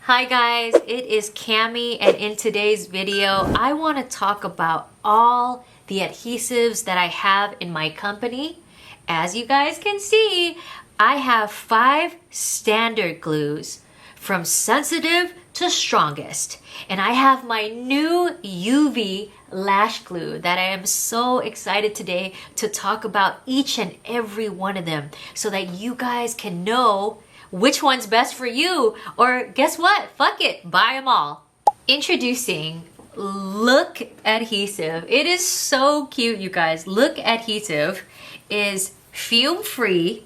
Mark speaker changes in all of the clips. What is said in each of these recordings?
Speaker 1: Hi guys, it is Cammy, and in today's video I want to talk about all the adhesives that I have in my company. As you guys can see, I have 5 standard glues from sensitive to strongest, and I have my new UV lash glue that I am so excited today to talk about each and every one of them so that you guys can know which one's best for you, or guess what? Fuck it, buy them all. Introducing Look Adhesive. It is so cute, you guys. Look Adhesive is fume free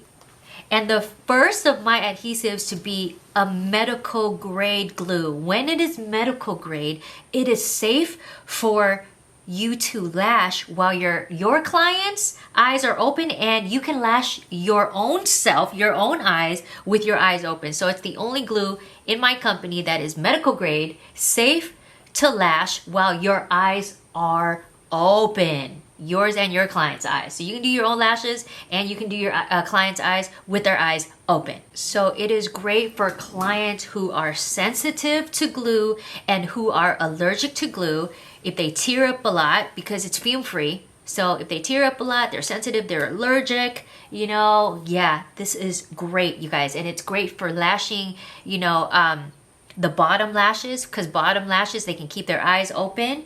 Speaker 1: and the first of my adhesives to be a medical grade glue. When it is medical grade, it is safe for you to lash while your clients' eyes are open, and you can lash your own self, your own eyes, with your eyes open. So it's the only glue in my company that is medical grade, safe to lash while your eyes are open. Yours and your client's eyes. So you can do your own lashes and you can do your client's eyes with their eyes open. So it is great for clients who are sensitive to glue and who are allergic to glue. If they tear up a lot, because it's fume free. So if they tear up a lot, they're sensitive, they're allergic, yeah, this is great, you guys. And it's great for lashing, the bottom lashes, because bottom lashes, they can keep their eyes open.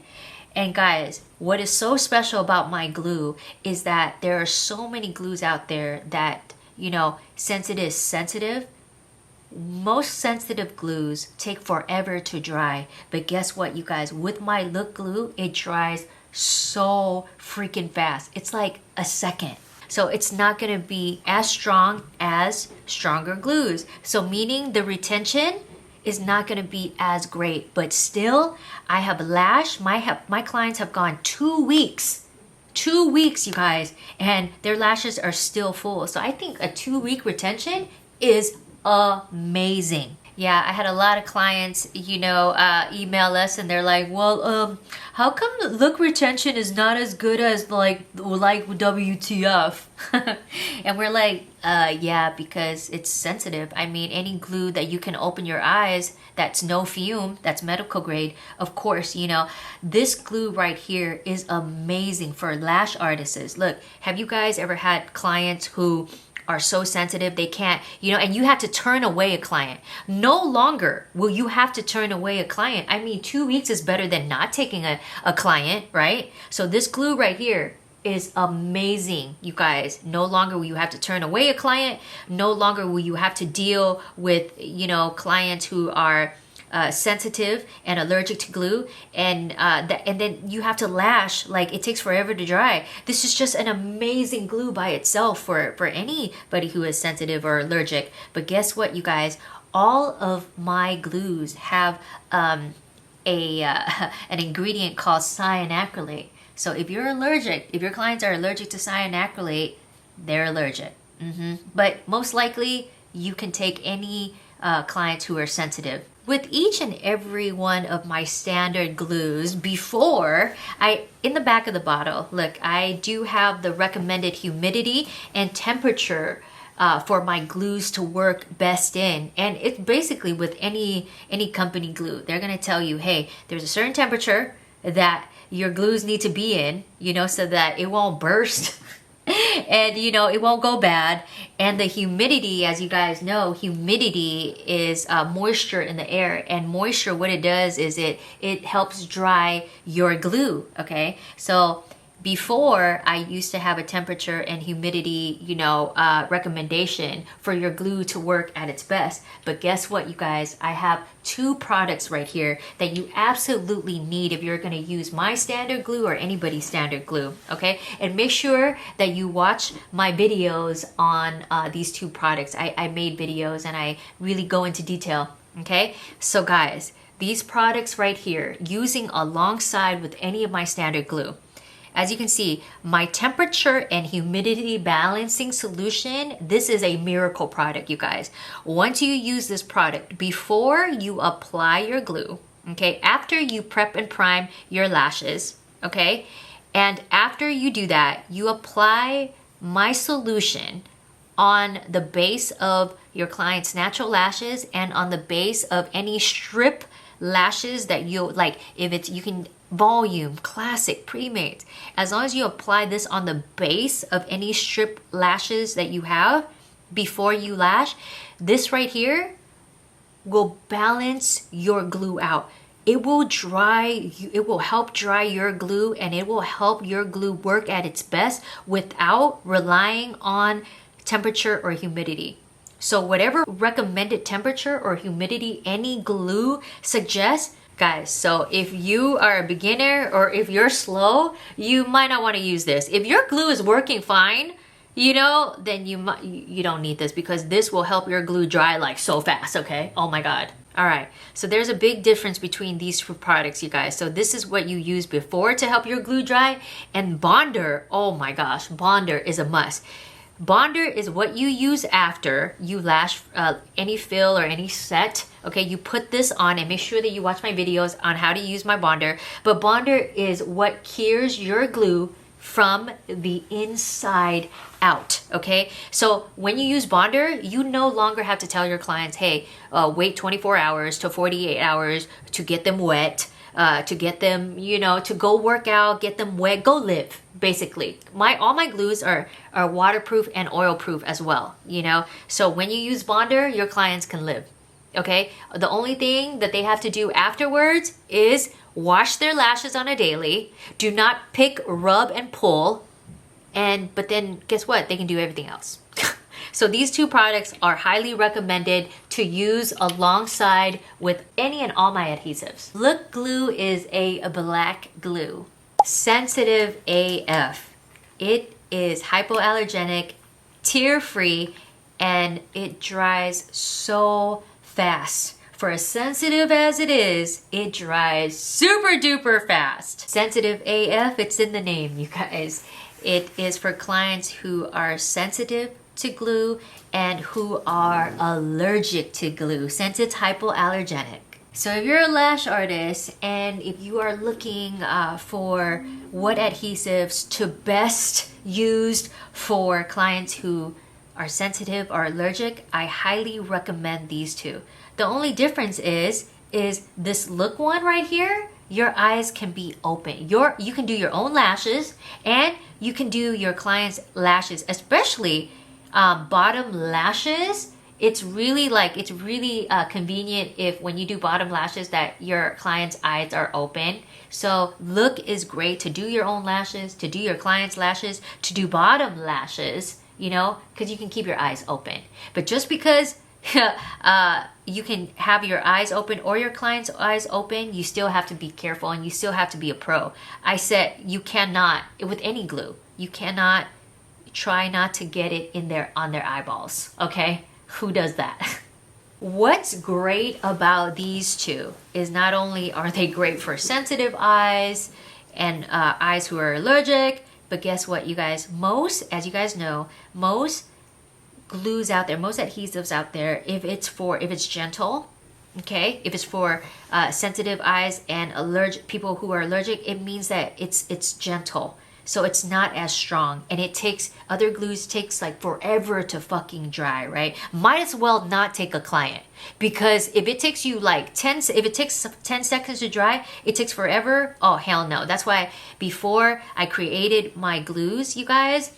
Speaker 1: And guys, what is so special about my glue is that there are so many glues out there that, sensitive. Most sensitive glues take forever to dry. But guess what, you guys? With my Look glue, it dries so freaking fast. It's like a second. So it's not going to be as strong as stronger glues. So meaning the retention is not going to be as great, but still I have lashed my clients have gone 2 weeks, you guys, and their lashes are still full. So I think a 2-week retention is amazing. Yeah, I had a lot of clients, email us and they're like, well, how come the Look retention is not as good as like WTF? And we're like, yeah, because it's sensitive. I mean, any glue that you can open your eyes, that's no fume, that's medical grade. Of course, this glue right here is amazing for lash artists. Look, have you guys ever had clients who are so sensitive they can't, and you have to turn away a client? No longer will you have to turn away a client. I mean, 2 weeks is better than not taking a client, right? So this glue right here is amazing, you guys. No longer will you have to turn away a client. No longer will you have to deal with, clients who are sensitive and allergic to glue, and then you have to lash, like it takes forever to dry. This is just an amazing glue by itself for anybody who is sensitive or allergic. But guess what, you guys? All of my glues have an ingredient called cyanacrylate. So if you're allergic, if your clients are allergic to cyanacrylate, they're allergic. But most likely you can take any clients who are sensitive. With each and every one of my standard glues, in the back of the bottle, look, I do have the recommended humidity and temperature for my glues to work best in. And it's basically with any company glue. They're going to tell you, hey, there's a certain temperature that your glues need to be in, so that it won't burst. And it won't go bad. And the humidity, as you guys know, humidity is moisture in the air, and moisture, what it does is it helps dry your glue. Okay, so before, I used to have a temperature and humidity, recommendation for your glue to work at its best. But guess what, you guys? I have 2 products right here that you absolutely need if you're going to use my standard glue or anybody's standard glue, okay? And make sure that you watch my videos on these 2 products. I made videos and I really go into detail, okay? So guys, these products right here, using alongside with any of my standard glue, as you can see, my temperature and humidity balancing solution, this is a miracle product, you guys. Once you use this product, before you apply your glue, okay, after you prep and prime your lashes, okay, and after you do that, you apply my solution on the base of your client's natural lashes and on the base of any strip lashes that you like. If it's, you can volume, classic, pre-made, as long as you apply this on the base of any strip lashes that you have before you lash, this right here will balance your glue out. It will help dry your glue, and it will help your glue work at its best without relying on temperature or humidity. So whatever recommended temperature or humidity any glue suggests, guys, so if you are a beginner or if you're slow, you might not want to use this. If your glue is working fine, you know, then you don't need this, because this will help your glue dry like so fast, okay? Oh my God. All right, so there's a big difference between these two products, you guys. So this is what you use before to help your glue dry, and Bonder, oh my gosh, Bonder is a must. Bonder is what you use after you lash any fill or any set. Okay, you put this on, and make sure that you watch my videos on how to use my Bonder. But Bonder is what cures your glue from the inside out, okay? So when you use Bonder, you no longer have to tell your clients, hey, wait 24 hours to 48 hours to get them wet, to get them, you know, to go work out, get them wet, go live, basically. All my glues are waterproof and oil proof as well, you know? So when you use Bonder, your clients can live, okay? The only thing that they have to do afterwards is wash their lashes on a daily. Do not pick, rub, and pull. But then guess what? They can do everything else. So these two products are highly recommended to use alongside with any and all my adhesives. Look Glue is a black glue. Sensitive AF. It is hypoallergenic, tear-free, and it dries so fast. For as sensitive as it is, it dries super duper fast. Sensitive AF, it's in the name, you guys. It is for clients who are sensitive to glue and who are allergic to glue, since it's hypoallergenic. So if you're a lash artist and if you are looking for what adhesives to best use for clients who are sensitive or allergic, I highly recommend these two. The only difference is this Look one right here, your eyes can be open. You can do your own lashes, and you can do your client's lashes, especially bottom lashes. It's really convenient if when you do bottom lashes that your client's eyes are open. So Look is great to do your own lashes, to do your client's lashes, to do bottom lashes, you know, because you can keep your eyes open. But just because you can have your eyes open or your client's eyes open, you still have to be careful, and you still have to be a pro. I said you cannot, with any glue, you cannot try not to get it in there on their eyeballs, okay? Who does that? What's great about these two is not only are they great for sensitive eyes and eyes who are allergic, but guess what, you guys? As you guys know, most glues out there, most adhesives out there, if it's gentle, okay, if it's for sensitive eyes and people who are allergic, it means that it's gentle, so it's not as strong, and other glues takes like forever to fucking dry, right? Might as well not take a client, because if it takes you like 10 seconds to dry, it takes forever. Oh hell no. That's why before I created my glues, you guys,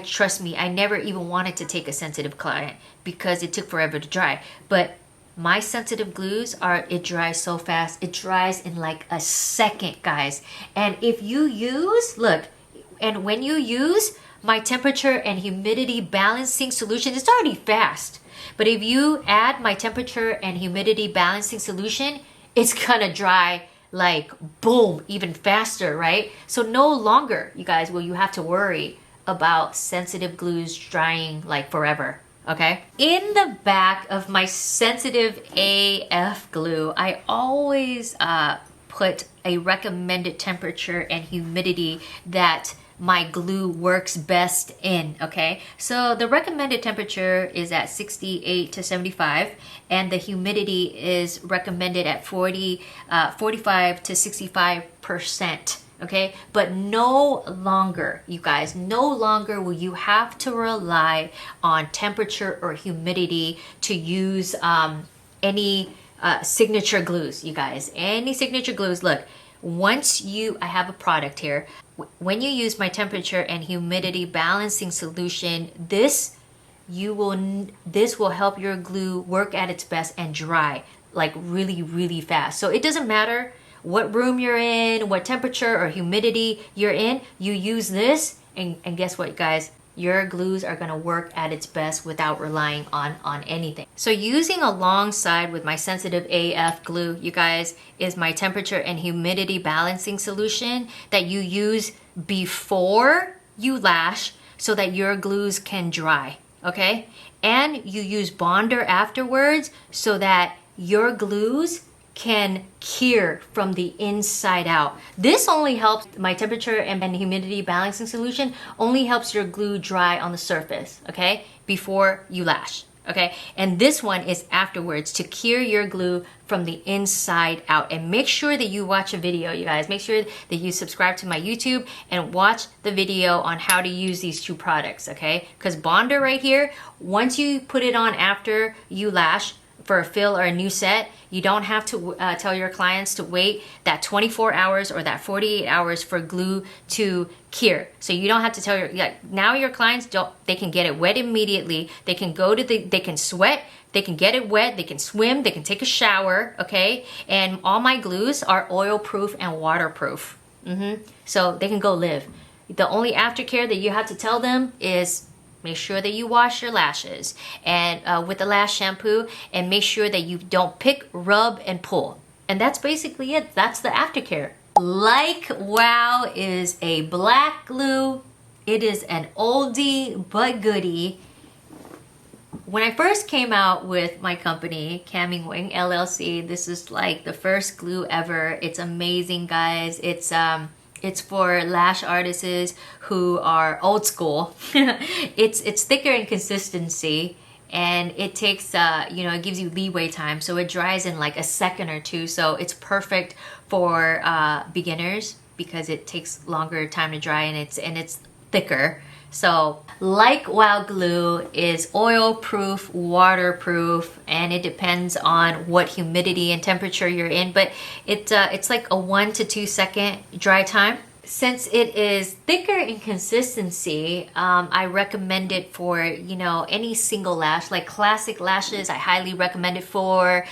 Speaker 1: trust me, I never even wanted to take a sensitive client because it took forever to dry. But my sensitive glues it dries so fast. It dries in like a second, guys. And if you use, when you use my temperature and humidity balancing solution, it's already fast. But if you add my temperature and humidity balancing solution, it's gonna dry like boom, even faster, right? So no longer, you guys, will you have to worry about sensitive glues drying like forever, okay? In the back of my sensitive AF glue, I always put a recommended temperature and humidity that my glue works best in, okay? So the recommended temperature is at 68 to 75, and the humidity is recommended at 45 to 65%. Okay, but no longer, you guys, no longer will you have to rely on temperature or humidity to use any signature glues, you guys. Any signature glues. Look, I have a product here. When you use my temperature and humidity balancing solution, this will help your glue work at its best and dry like really, really fast. So it doesn't matter what room you're in, what temperature or humidity you're in, you use this, and guess what, guys? Your glues are gonna work at its best without relying on anything. So using alongside with my sensitive AF glue, you guys, is my temperature and humidity balancing solution that you use before you lash so that your glues can dry, okay? And you use bonder afterwards so that your glues can cure from the inside out. This only helps, my temperature and humidity balancing solution only helps your glue dry on the surface, okay, before you lash, okay? And this one is afterwards to cure your glue from the inside out. And make sure that you watch a video, you guys. Make sure that you subscribe to my YouTube and watch the video on how to use these two products, okay? Because bonder right here, once you put it on after you lash, for a fill or a new set, you don't have to tell your clients to wait that 24 hours or that 48 hours for glue to cure. So you don't have to tell now your clients they can get it wet immediately. They can they can sweat, they can get it wet, they can swim, they can take a shower, okay? And all my glues are oil proof and waterproof. So they can go live. The only aftercare that you have to tell them is make sure that you wash your lashes and with the lash shampoo, and make sure that you don't pick, rub, and pull. And that's basically it. That's the aftercare. Like Wow is a black glue. It is an oldie but goodie. When I first came out with my company, Cammy Nguyen LLC, this is like the first glue ever. It's amazing, guys. It's for lash artists who are old school. It's thicker in consistency, and it takes it gives you leeway time, so it dries in like a second or two. So it's perfect for beginners because it takes longer time to dry, and it's thicker. So Like Wow glue is oil proof, waterproof, and it depends on what humidity and temperature you're in, but it's like a 1 to 2 second dry time. Since it is thicker in consistency, I recommend it for, any single lash, like classic lashes. I highly recommend it for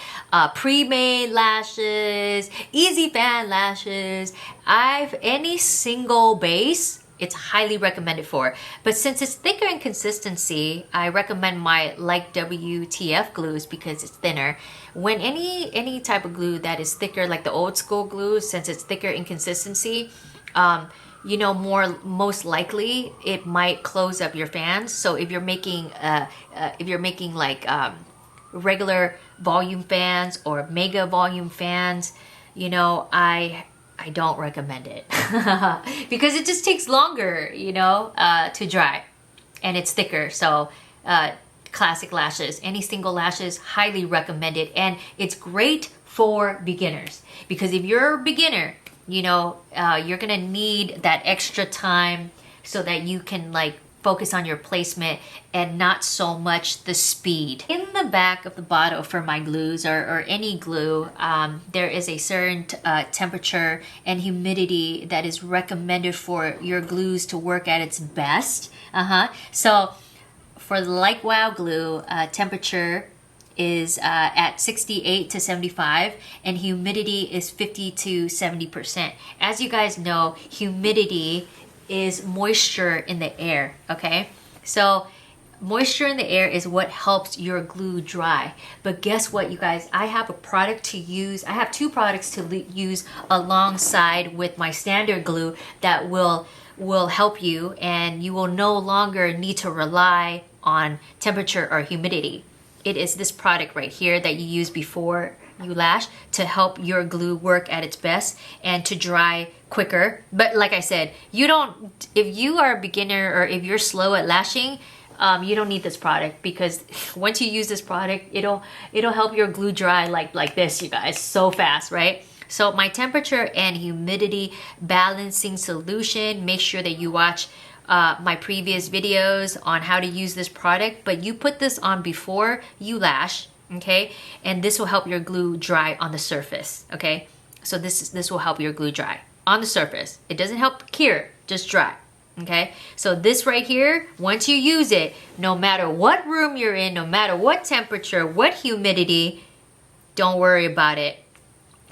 Speaker 1: pre-made lashes, easy fan lashes. Any single base, it's highly recommended for. But since it's thicker in consistency, I recommend my WTF glues because it's thinner. When any type of glue that is thicker, like the old school glue, since it's thicker in consistency, most likely it might close up your fans. So if you're making regular volume fans or mega volume fans, I don't recommend it because it just takes longer, to dry, and it's thicker. So classic lashes, any single lashes, highly recommended. And it's great for beginners because if you're a beginner, you're gonna need that extra time so that you can focus on your placement and not so much the speed. In the back of the bottle for my glues or any glue, there is a certain temperature and humidity that is recommended for your glues to work at its best. So for the Like Wow glue, temperature is at 68 to 75, and humidity is 50 to 70%. As you guys know, humidity is moisture in the air, okay? So moisture in the air is what helps your glue dry. But guess what, you guys? I have a product to use. I have two products to use alongside with my standard glue that will help you, and you will no longer need to rely on temperature or humidity. It is this product right here that you use before you lash to help your glue work at its best and to dry quicker. But like I said, if you are a beginner or if you're slow at lashing, you don't need this product, because once you use this product, it'll help your glue dry like this, you guys, so fast, right? So my temperature and humidity balancing solution, make sure that you watch my previous videos on how to use this product, but you put this on before you lash, okay? And this will help your glue dry on the surface, okay? So this will help your glue dry on the surface. It doesn't help cure, just dry, okay? So this right here, once you use it, no matter what room you're in, no matter what temperature, what humidity, don't worry about it.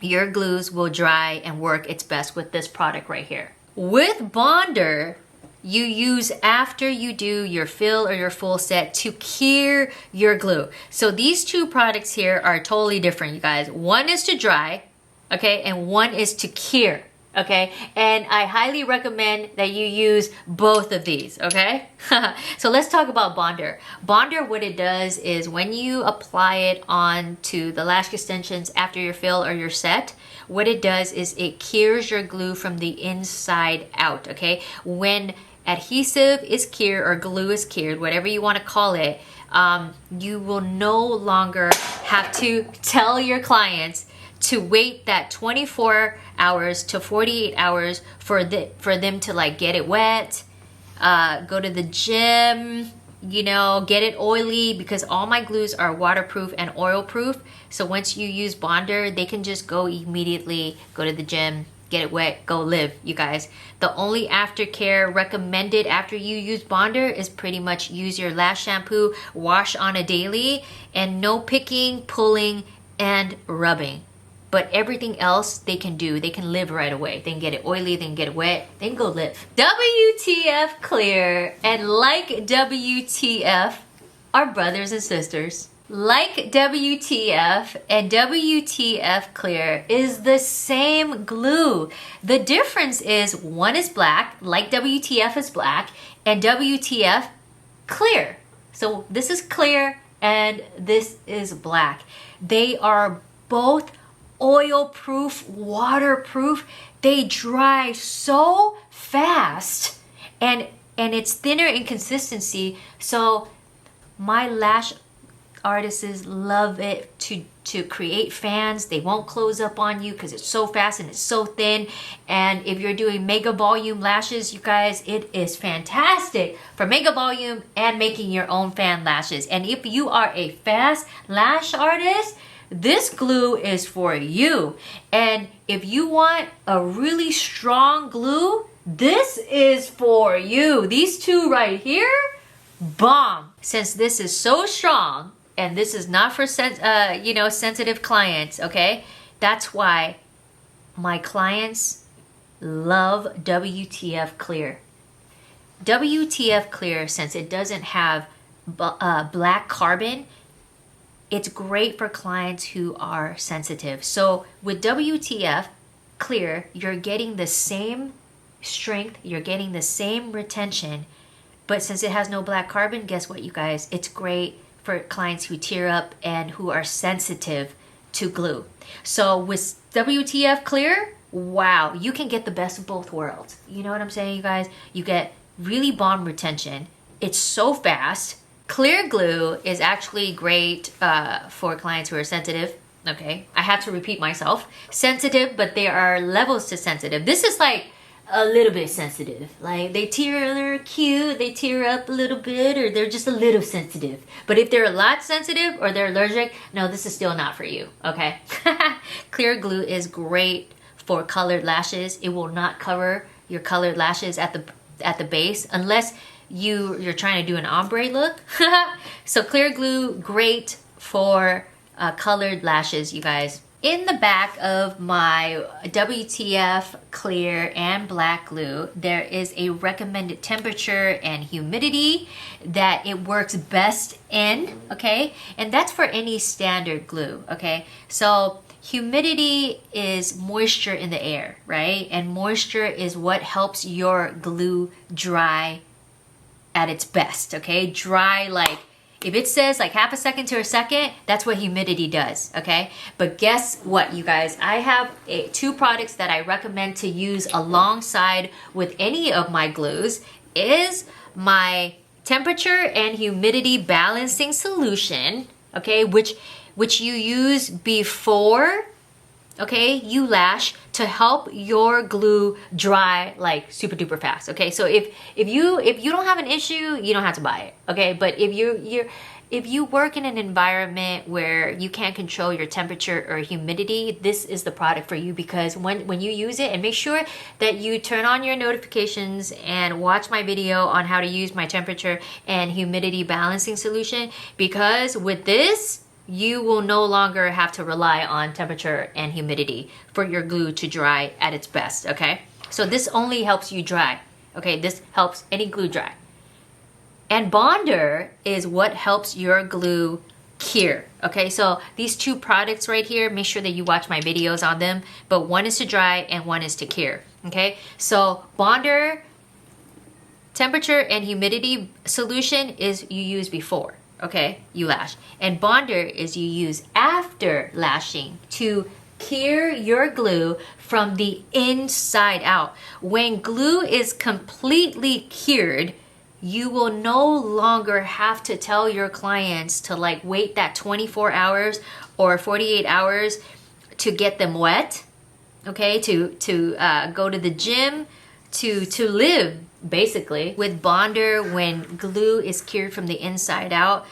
Speaker 1: Your glues will dry and work its best with this product right here. With Bonder, you use after you do your fill or your full set to cure your glue. So these two products here are totally different, you guys. One is to dry, okay, and one is to cure, okay? And I highly recommend that you use both of these, okay? So let's talk about Bonder. Bonder, what it does is when you apply it onto the lash extensions after your fill or your set, what it does is it cures your glue from the inside out, okay? When adhesive is cured or glue is cured, whatever you want to call it, you will no longer have to tell your clients to wait that 24 hours to 48 hours for them to like get it wet, go to the gym, you know, get it oily, because all my glues are waterproof and oil proof. So once you use Bonder, they can just go immediately, go to the gym, get it wet, go live, you guys. The only aftercare recommended after you use Bonder is pretty much use your lash shampoo, wash on a daily, and no picking, pulling, and rubbing. But everything else they can do, they can live right away. They can get it oily, they can get it wet, they can go live. WTF Clear and like WTF are brothers and sisters. Like WTF and WTF Clear is the same glue. The difference is one is black, like WTF is black, and WTF Clear. So this is clear and this is black. They are both oil proof, waterproof. They dry so fast and it's thinner in consistency. So my lash artists love it to create fans. They won't close up on you because it's so fast and it's so thin. And if you're doing mega volume lashes, you guys, it is fantastic for mega volume and making your own fan lashes. And if you are a fast lash artist, this glue is for you. And if you want a really strong glue, this is for you. These two right here, bomb. Since this is so strong, and this is not for sensitive clients, okay? That's why my clients love WTF Clear. WTF Clear, since it doesn't have black carbon, it's great for clients who are sensitive. So with WTF Clear, you're getting the same strength, you're getting the same retention, but since it has no black carbon, guess what, you guys? It's great for clients who tear up and who are sensitive to glue. So with WTF Clear, wow, you can get the best of both worlds. You know what I'm saying, you guys? You get really bomb retention. It's so fast. Clear glue is actually great for clients who are sensitive. Okay, I have to repeat myself. Sensitive, but there are levels to sensitive. This is like a little bit sensitive. Like they're cute, they tear up a little bit, or they're just a little sensitive. But if they're a lot sensitive or they're allergic, no, this is still not for you, okay? Clear glue is great for colored lashes. It will not cover your colored lashes at the base unless you're trying to do an ombre look. So clear glue, great for colored lashes, you guys. In the back of my WTF Clear and black glue, there is a recommended temperature and humidity that it works best in, okay? And that's for any standard glue, okay? So humidity is moisture in the air, right? And moisture is what helps your glue dry at its best, okay? Dry, like, if it says like half a second to a second, that's what humidity does, okay? But guess what, you guys? I have two products that I recommend to use alongside with any of my glues is my temperature and humidity balancing solution, okay? Which you use before okay, you lash to help your glue dry like super duper fast. Okay, so if you don't have an issue, you don't have to buy it. Okay, but if you work in an environment where you can't control your temperature or humidity, this is the product for you, because when you use it, and make sure that you turn on your notifications and watch my video on how to use my temperature and humidity balancing solution, because with this, you will no longer have to rely on temperature and humidity for your glue to dry at its best, okay? So this only helps you dry, okay? This helps any glue dry. And bonder is what helps your glue cure, okay? So these two products right here, make sure that you watch my videos on them, but one is to dry and one is to cure, okay? So bonder, temperature and humidity solution is you use before, okay, you lash. And bonder is you use after lashing to cure your glue from the inside out. When glue is completely cured, you will no longer have to tell your clients to like wait that 24 hours or 48 hours to get them wet, okay, to go to the gym, to live. Basically, with bonder, when glue is cured from the inside out,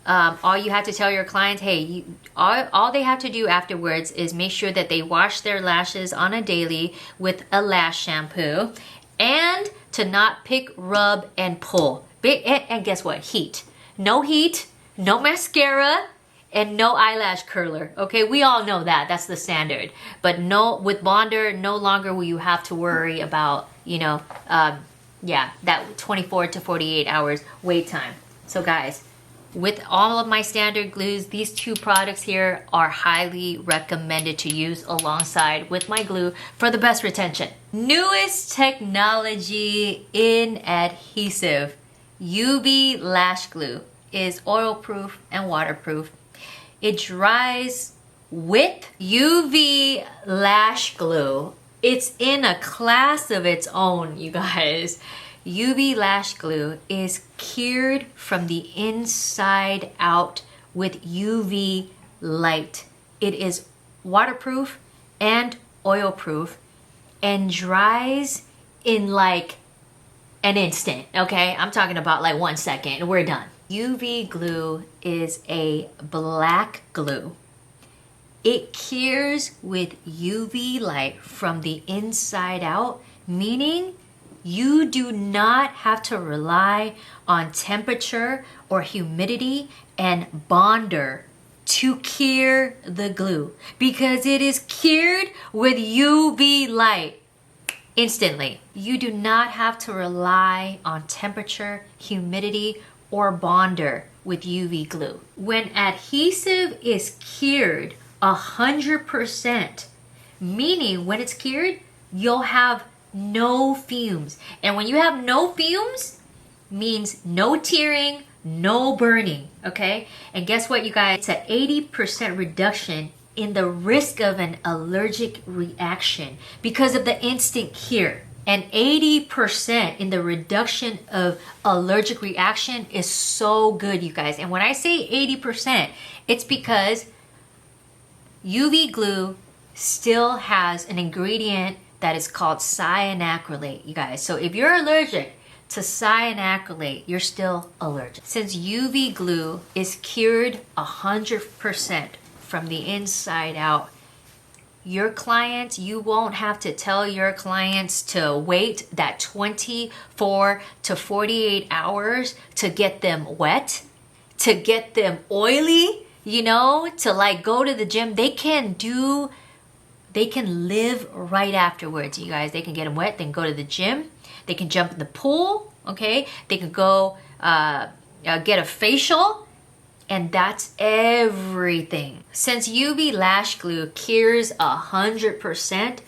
Speaker 1: all you have to tell your clients, hey, all they have to do afterwards is make sure that they wash their lashes on a daily with a lash shampoo, and to not pick, rub, and pull. And guess what? Heat. No heat, no mascara, and no eyelash curler. Okay, we all know that. That's the standard. But no, with bonder, no longer will you have to worry about, you know, that 24 to 48 hours wait time. So guys, with all of my standard glues, these two products here are highly recommended to use alongside with my glue for the best retention. Newest technology in adhesive, UV Lash Glue, is oil proof and waterproof. It dries with UV Lash Glue. It's in a class of its own, you guys. UV Lash Glue is cured from the inside out with UV light. It is waterproof and oil proof and dries in like an instant, okay? I'm talking about like 1 second and we're done. UV glue is a black glue. It cures with UV light from the inside out, meaning you do not have to rely on temperature or humidity and bonder to cure the glue, because it is cured with UV light instantly. You do not have to rely on temperature, humidity, or bonder with UV glue. When adhesive is cured 100%, meaning when it's cured, you'll have no fumes. And when you have no fumes, means no tearing, no burning, okay? And guess what, you guys? It's an 80% reduction in the risk of an allergic reaction because of the instant cure. And 80% in the reduction of allergic reaction is so good, you guys. And when I say 80%, it's because UV glue still has an ingredient that is called cyanacrylate, you guys. So if you're allergic to cyanacrylate, you're still allergic. Since UV glue is cured 100% from the inside out, your clients, you won't have to tell your clients to wait that 24 to 48 hours to get them wet, to get them oily, you know, to like go to the gym. They can live right afterwards, you guys. They can get them wet, they can go to the gym, they can jump in the pool, okay? They can go get a facial, and that's everything. Since UV Lash Glue cures 100%,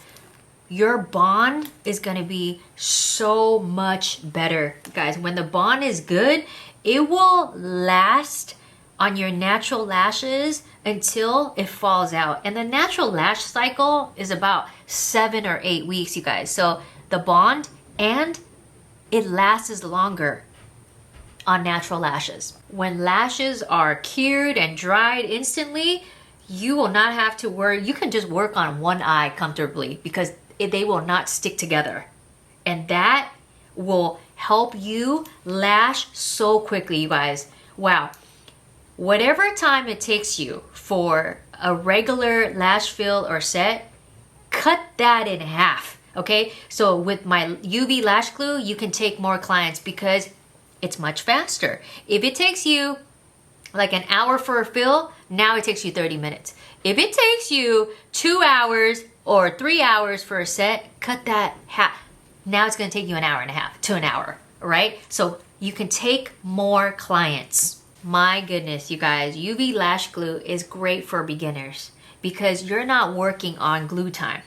Speaker 1: your bond is gonna be so much better, guys. When the bond is good, it will last on your natural lashes until it falls out. And the natural lash cycle is about 7 or 8 weeks, you guys. So the bond, and it lasts longer on natural lashes. When lashes are cured and dried instantly, you will not have to worry. You can just work on one eye comfortably because they will not stick together. And that will help you lash so quickly, you guys. Wow. Whatever time it takes you for a regular lash fill or set, cut that in half, okay? So with my UV lash glue, you can take more clients because it's much faster. If it takes you like an hour for a fill, now it takes you 30 minutes. If it takes you 2 hours or 3 hours for a set, cut that half. Now it's gonna take you an hour and a half to an hour, right? So you can take more clients. My goodness, you guys, UV lash glue is great for beginners because you're not working on glue time.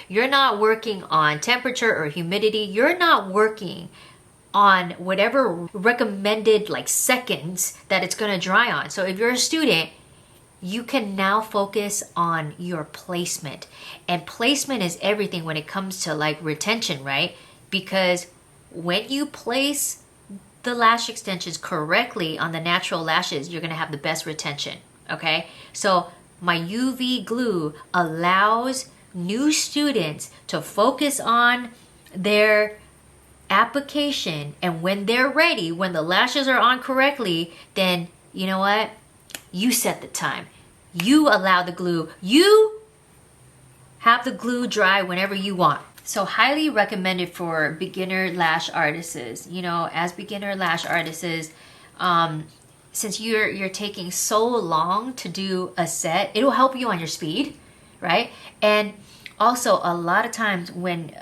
Speaker 1: You're not working on temperature or humidity. You're not working on whatever recommended like seconds that it's gonna dry on. So if you're a student, you can now focus on your placement. And placement is everything when it comes to like retention, right? Because when you place the lash extensions correctly on the natural lashes, you're gonna have the best retention, okay? So my UV glue allows new students to focus on their application, and when they're ready, when the lashes are on correctly, then you know what? You set the time. You allow the glue. You have the glue dry whenever you want. So highly recommended for beginner lash artists. You know, as beginner lash artists, since you're taking so long to do a set, it'll help you on your speed, right? And also, a lot of times when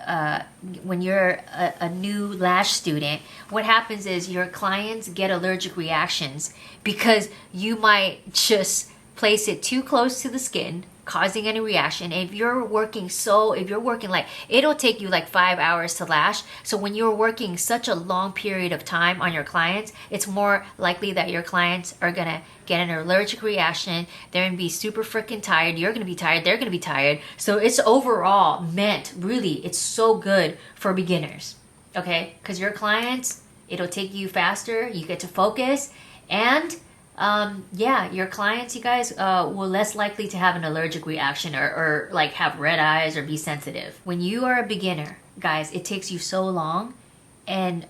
Speaker 1: you're a new lash student, what happens is your clients get allergic reactions because you might just place it too close to the skin, causing any reaction. If you're working like, it'll take you like 5 hours to lash. So when you're working such a long period of time on your clients, it's more likely that your clients are gonna get an allergic reaction. They're gonna be super freaking tired. You're gonna be tired. They're gonna be tired. So it's overall meant, really, it's so good for beginners, okay? Because your clients, it'll take you faster. You get to focus, and yeah, your clients, you guys, will less likely to have an allergic reaction or like have red eyes or be sensitive. When you are a beginner, guys, it takes you so long, and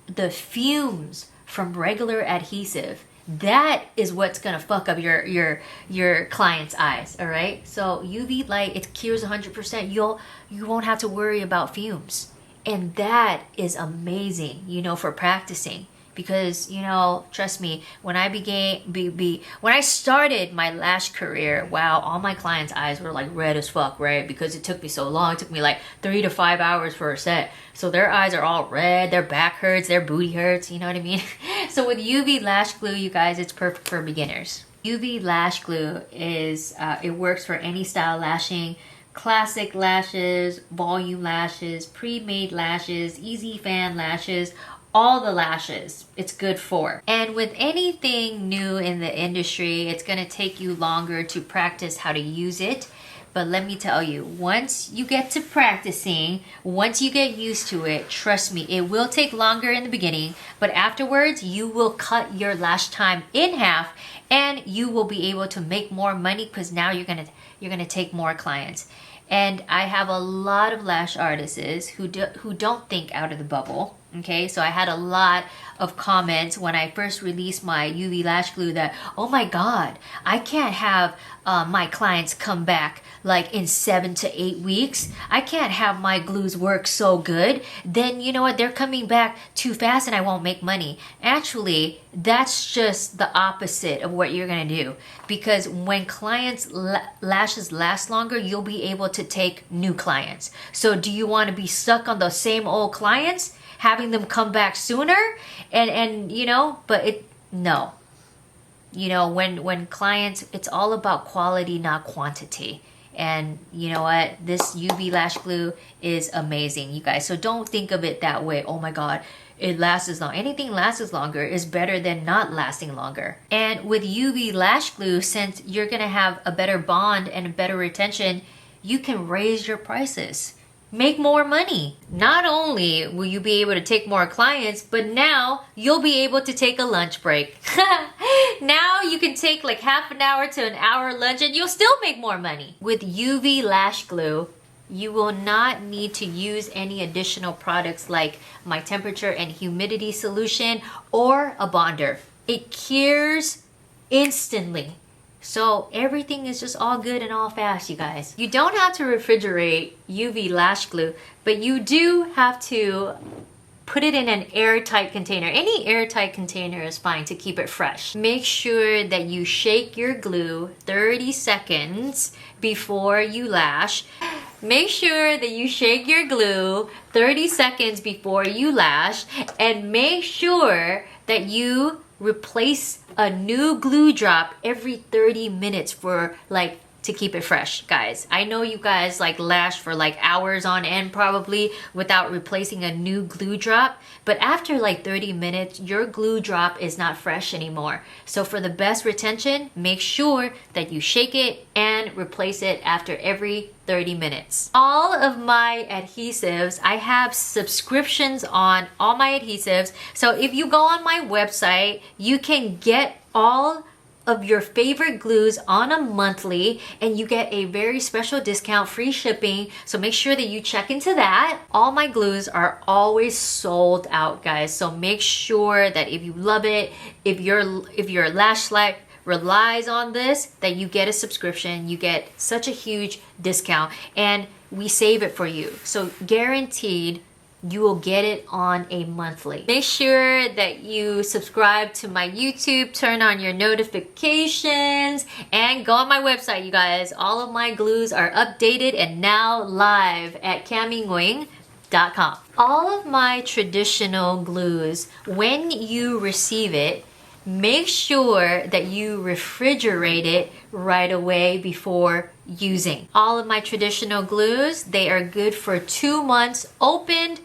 Speaker 1: the fumes from regular adhesive, that is what's gonna fuck up your client's eyes, all right? So UV light, it cures 100%. You won't have to worry about fumes, and that is amazing, you know, for practicing. Because, you know, trust me, when I when I started my lash career, wow, all my clients' eyes were like red as fuck, right? Because it took me so long. It took me like 3 to 5 hours for a set. So their eyes are all red, their back hurts, their booty hurts, you know what I mean? So with UV lash glue, you guys, it's perfect for beginners. UV lash glue is, it works for any style lashing. Classic lashes, volume lashes, pre-made lashes, easy fan lashes, all the lashes it's good for. And with anything new in the industry, it's gonna take you longer to practice how to use it. But let me tell you, once you get to practicing, once you get used to it, trust me, it will take longer in the beginning, but afterwards you will cut your lash time in half, and you will be able to make more money because now you're gonna take more clients. And I have a lot of lash artists who don't think out of the bubble. Okay, so I had a lot of comments when I first released my UV lash glue that, oh my God, I can't have my clients come back like in 7 to 8 weeks. I can't have my glues work so good. Then you know what? They're coming back too fast and I won't make money. Actually, that's just the opposite of what you're gonna do. Because when clients' lashes last longer, you'll be able to take new clients. So do you wanna be stuck on the same old clients, having them come back sooner? And you know, but no. You know, when clients, it's all about quality, not quantity. And you know what? This UV lash glue is amazing, you guys. So don't think of it that way. Oh my God, it lasts as long. Anything lasts longer is better than not lasting longer. And with UV lash glue, since you're gonna have a better bond and a better retention, you can raise your prices. make more money. Not only will you be able to take more clients, but now you'll be able to take a lunch break. Now you can take like half an hour to an hour lunch and you'll still make more money. With UV Lash Glue, you will not need to use any additional products like my temperature and humidity solution or a bonder. It cures instantly. So everything is just all good and all fast, you guys. You don't have to refrigerate UV Lash Glue, but you do have to put it in an airtight container. Any airtight container is fine to keep it fresh. Make sure that you shake your glue 30 seconds before you lash. Make sure that you shake your glue 30 seconds before you lash, and make sure that you replace a new glue drop every 30 minutes for like to keep it fresh, guys. I know you guys like lash for like hours on end probably without replacing a new glue drop, but after like 30 minutes your glue drop is not fresh anymore. So for the best retention, make sure that you shake it and replace it after every 30 minutes. All of my adhesives, I have subscriptions on all my adhesives. So if you go on my website, you can get all of your favorite glues on a monthly and you get a very special discount, free shipping. So make sure that you check into that. All my glues are always sold out, guys. So make sure that if you love it, if your lash life relies on this, that you get a subscription, you get such a huge discount and we save it for you. So guaranteed you will get it on a monthly. Make sure that you subscribe to my YouTube, turn on your notifications, and go on my website, you guys. All of my glues are updated and now live at CammyNguyen.com. All of my traditional glues, when you receive it, make sure that you refrigerate it right away before using. All of my traditional glues, they are good for 2 months opened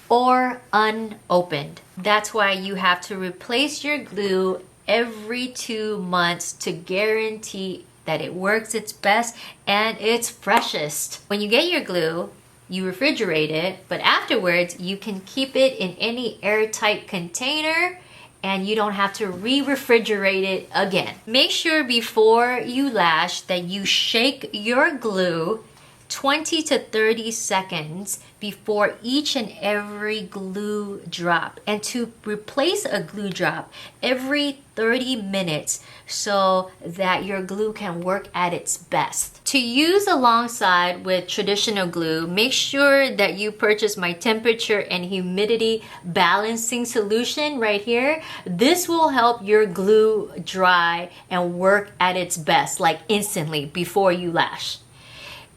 Speaker 1: or unopened. That's why you have to replace your glue every 2 months to guarantee that it works its best and its freshest. When you get your glue, you refrigerate it, but afterwards you can keep it in any airtight container and you don't have to re-refrigerate it again. Make sure before you lash that you shake your glue 20 to 30 seconds before each and every glue drop, and to replace a glue drop every 30 minutes so that your glue can work at its best. To use alongside with traditional glue, make sure that you purchase my temperature and humidity balancing solution right here. This will help your glue dry and work at its best, like instantly before you lash.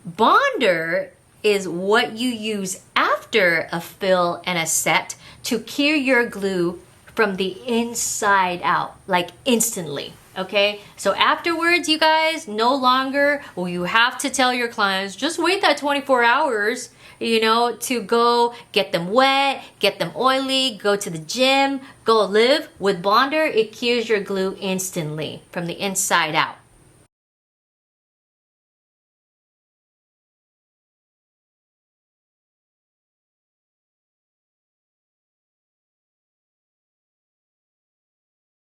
Speaker 1: Bonder is what you use after a fill and a set to cure your glue from the inside out, like instantly. Okay, so afterwards, you guys, no longer will you have to tell your clients, just wait that 24 hours, you know, to go get them wet, get them oily, go to the gym, go live. With Bonder, it cures your glue instantly from the inside out.